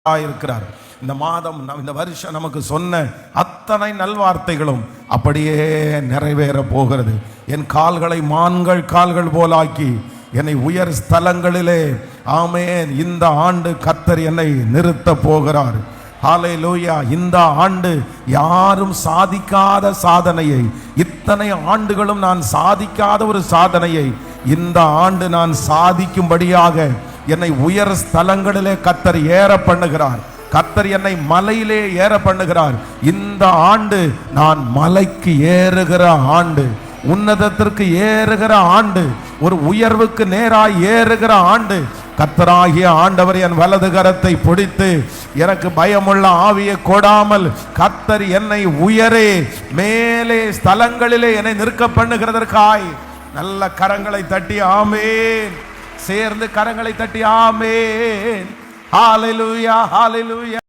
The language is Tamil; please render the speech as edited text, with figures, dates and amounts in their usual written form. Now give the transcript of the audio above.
இருக்கிறார். இந்த மாதம் இந்த வருஷம் நமக்கு சொன்ன அத்தனை நல்வார்த்தைகளும் அப்படியே நிறைவேற போகிறது. என் கால்களை மான்கள் கால்கள் போலாக்கி என்னை உயர் ஸ்தலங்களிலே ஆமென் இந்த ஆண்டு கர்த்தர் என்னை நிறுத்த போகிறார். ஹல்லேலூயா. இந்த ஆண்டு யாரும் சாதிக்காத சாதனையை, இத்தனை ஆண்டுகளும் நான் சாதிக்காத ஒரு சாதனையை இந்த ஆண்டு நான் சாதிக்கும்படியாக என்னை உயர் ஸ்தலங்களிலே கர்த்தர் ஏற பண்ணுகிறார். கர்த்தர் என்னை மலையிலே ஏற பண்ணுகிறார். இந்த ஆண்டு நான் மலைக்கு ஏறுகிற ஆண்டு, உன்னதத்திற்கு ஏறுகிற ஆண்டு, ஒரு உயர்வுக்கு நேராய் ஏறுகிற ஆண்டு. கர்த்தராகிய ஆண்டவர் என் வலது கரத்தை பிடித்து எனக்கு பயமுள்ள ஆவியை கொடாமல் கர்த்தர் என்னை உயரே மேலே ஸ்தலங்களிலே என்னை நிற்க பண்ணுகிறதற்காய் நல்ல கரங்களை தட்டி ஆமென். சேர்ந்து கரங்களை தட்டி ஆமென். ஹல்லேலூயா, ஹல்லேலூயா.